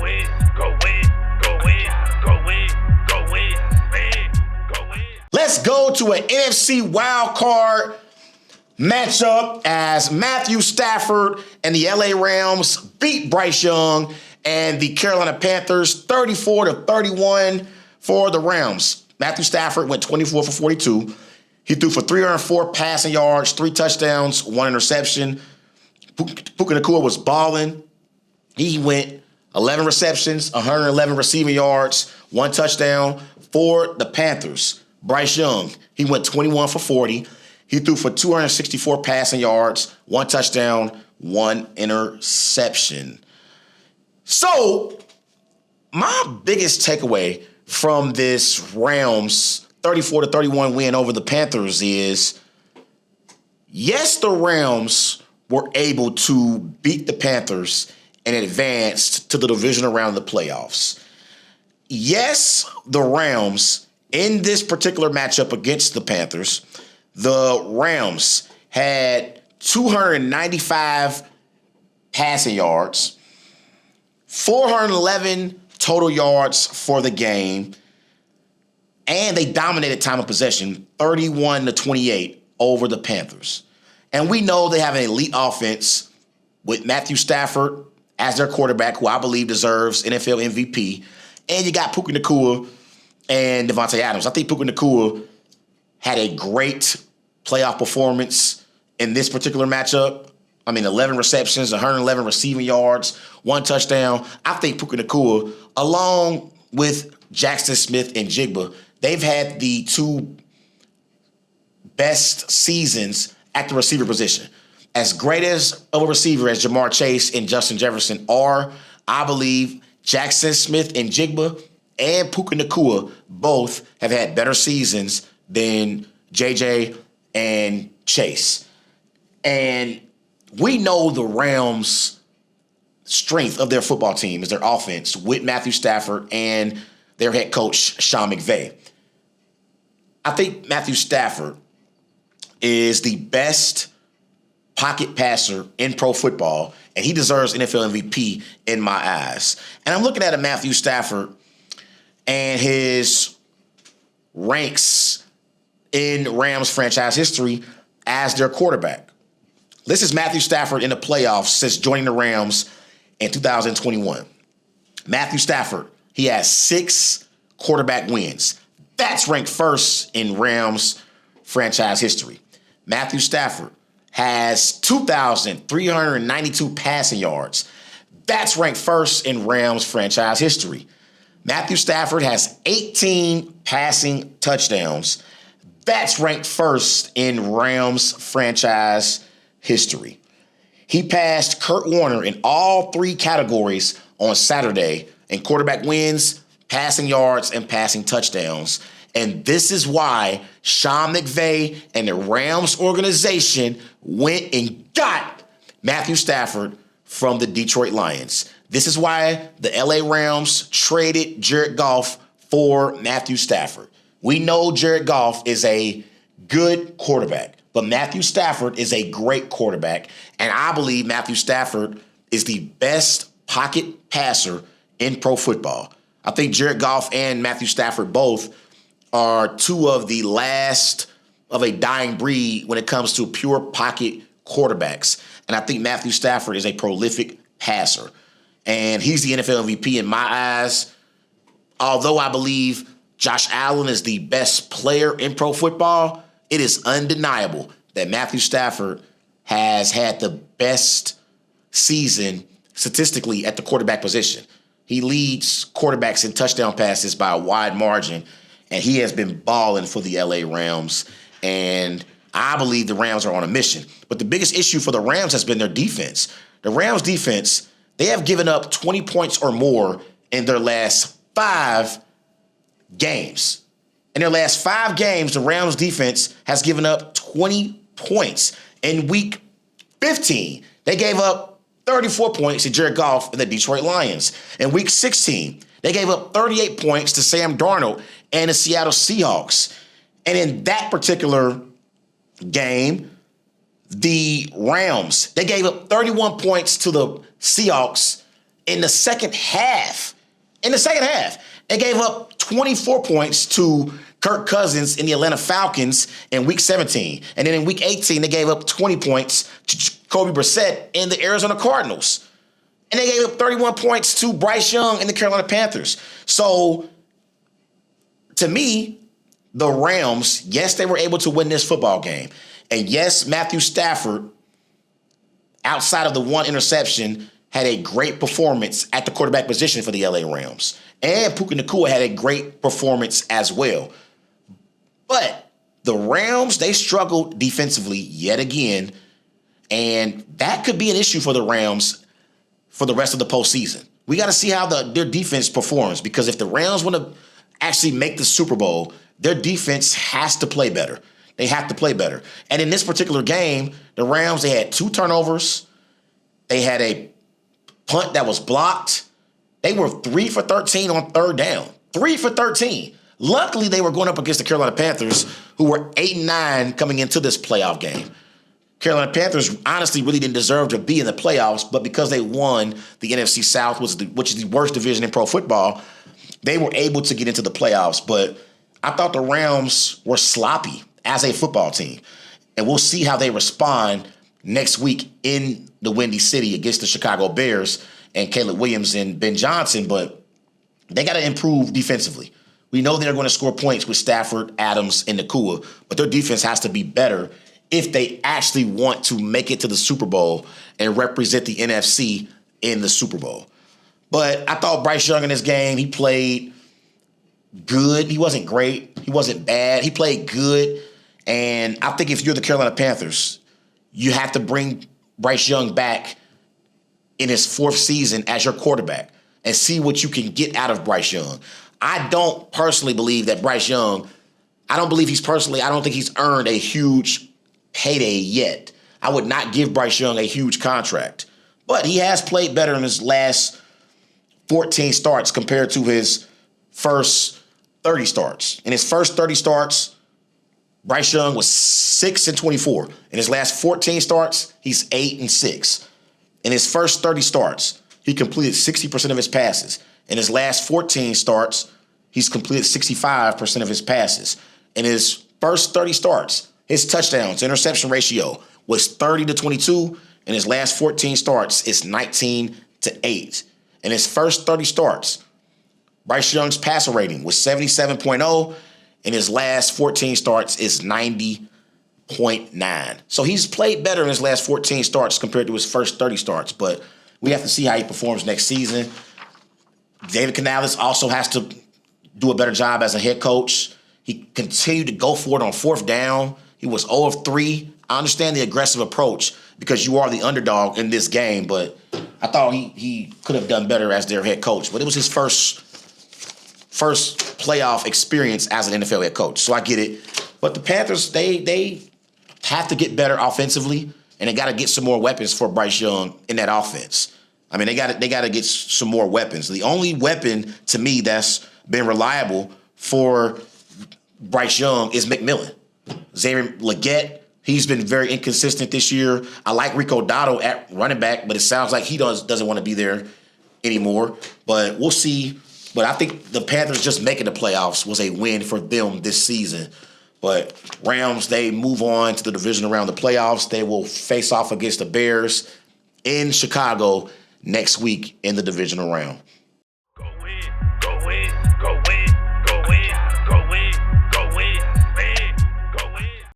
win, go win, go win, go win, go win, win, go win. Let's go to an NFC wildcard matchup as Matthew Stafford and the L.A Rams beat Bryce Young and the Carolina Panthers 34-31 for the Rams. Matthew Stafford went 24 for 42. He threw for 304 passing yards, 3 touchdowns, 1 interception. Puka Nacua was balling. He went 11 receptions, 111 receiving yards, 1 touchdown for the Panthers. Bryce Young, he went 21 for 40. He threw for 264 passing yards, 1 touchdown, 1 interception. So, my biggest takeaway from this Rams 34-31 win over the Panthers is, yes, the Rams were able to beat the Panthers and advanced to the divisional round of the playoffs. Yes, the Rams, in this particular matchup against the Panthers, the Rams had 295 passing yards, 411 total yards for the game, and they dominated time of possession 31-28 over the Panthers. And we know they have an elite offense with Matthew Stafford as their quarterback, who I believe deserves NFL MVP. And you got Puka Nacua and Devontae Adams. I think Puka Nacua had a great playoff performance in this particular matchup. 11 receptions, 111 receiving yards, 1 touchdown. I think Puka Nacua, along with Jackson Smith and Jigba, they've had the 2 best seasons at the receiver position. As great as of a receiver as Jamar Chase and Justin Jefferson are, I believe Jackson Smith and Jigba and Puka Nacua both have had better seasons than JJ and Chase. And we know the Rams' strength of their football team is their offense with Matthew Stafford and their head coach, Sean McVay. I think Matthew Stafford is the best pocket passer in pro football, and he deserves NFL MVP in my eyes. And I'm looking at a Matthew Stafford and his ranks in Rams franchise history as their quarterback. This is Matthew Stafford in the playoffs since joining the Rams in 2021. Matthew Stafford, he has 6 quarterback wins. That's ranked first in Rams franchise history. Matthew Stafford has 2,392 passing yards. That's ranked first in Rams franchise history. Matthew Stafford has 18 passing touchdowns. That's ranked first in Rams franchise history. He passed Kurt Warner in all 3 categories on Saturday in quarterback wins, passing yards, and passing touchdowns. And this is why Sean McVay and the Rams organization went and got Matthew Stafford from the Detroit Lions. This is why the L.A Rams traded Jared Goff for Matthew Stafford. We know Jared Goff is a good quarterback, but Matthew Stafford is a great quarterback. And I believe Matthew Stafford is the best pocket passer in pro football. I think Jared Goff and Matthew Stafford both are 2 of the last of a dying breed when it comes to pure pocket quarterbacks. And I think Matthew Stafford is a prolific passer. And he's the NFL MVP in my eyes. Although I believe Josh Allen is the best player in pro football, it is undeniable that Matthew Stafford has had the best season statistically at the quarterback position. He leads quarterbacks in touchdown passes by a wide margin, and he has been balling for the L.A. Rams. And I believe the Rams are on a mission. But the biggest issue for the Rams has been their defense. The Rams defense, they have given up 20 points or more in their last 5 games. In their last 5 games, the Rams defense has given up 20 points. In week 15, they gave up 34 points to Jared Goff and the Detroit Lions. In week 16, they gave up 38 points to Sam Darnold and the Seattle Seahawks. And in that particular game, the Rams, they gave up 31 points to the Seahawks in the second half. They gave up 24 points to Kirk Cousins in the Atlanta Falcons in Week 17. And then in Week 18, they gave up 20 points to Jacoby Brissett in the Arizona Cardinals. And they gave up 31 points to Bryce Young in the Carolina Panthers. So, to me, the Rams, yes, they were able to win this football game. And yes, Matthew Stafford, outside of the one interception, had a great performance at the quarterback position for the L.A Rams. And Puka Nacua had a great performance as well. But the Rams, they struggled defensively yet again. And that could be an issue for the Rams for the rest of the postseason. We got to see how their defense performs, because if the Rams want to actually make the Super Bowl, their defense has to play better. They have to play better. And in this particular game, the Rams, they had 2 turnovers. They had a punt that was blocked. They were 3 for 13 on third down. 3 for 13. Luckily, they were going up against the Carolina Panthers, who were 8-9 coming into this playoff game. Carolina Panthers honestly really didn't deserve to be in the playoffs, but because they won the NFC South, which is the worst division in pro football, they were able to get into the playoffs. But I thought the Rams were sloppy as a football team. And we'll see how they respond next week in the Windy City against the Chicago Bears and Caleb Williams and Ben Johnson. But they got to improve defensively. We know they're going to score points with Stafford, Adams, and Nacua, but their defense has to be better if they actually want to make it to the Super Bowl and represent the NFC in the Super Bowl. But I thought Bryce Young in this game, he played good. He wasn't great. He wasn't bad. He played good. And I think if you're the Carolina Panthers, you have to bring Bryce Young back in his 4th season as your quarterback and see what you can get out of Bryce Young. I don't personally believe that Bryce Young, I don't think he's earned a huge payday yet. I would not give Bryce Young a huge contract. But he has played better in his last 14 starts compared to his first 30 starts. In his first 30 starts, Bryce Young was 6-24. In his last 14 starts, he's 8-6. In his first 30 starts, he completed 60% of his passes. In his last 14 starts, he's completed 65% of his passes. In his first 30 starts, his touchdowns interception ratio was 30-22. In his last 14 starts, it's 19-8. In his first 30 starts, Bryce Young's passer rating was 77.0. In his last 14 starts, it's 90.9. So he's played better in his last 14 starts compared to his first 30 starts. But we have to see how he performs next season. David Canales also has to do a better job as a head coach. He continued to go for it on 4th down. He was 0 of 3. I understand the aggressive approach because you are the underdog in this game, but I thought he could have done better as their head coach. But it was his first playoff experience as an NFL head coach, so I get it. But the Panthers, they have to get better offensively, and they got to get some more weapons for Bryce Young in that offense. I mean, they got to get some more weapons. The only weapon to me that's been reliable for Bryce Young is McMillan. Xavier Legette, he's been very inconsistent this year. I like Rico Dotto at running back, but it sounds like he doesn't want to be there anymore. But we'll see. But I think the Panthers just making the playoffs was a win for them this season. But Rams, they move on to the division round of the playoffs. They will face off against the Bears in Chicago next week in the divisional round. Go win, go win, go win.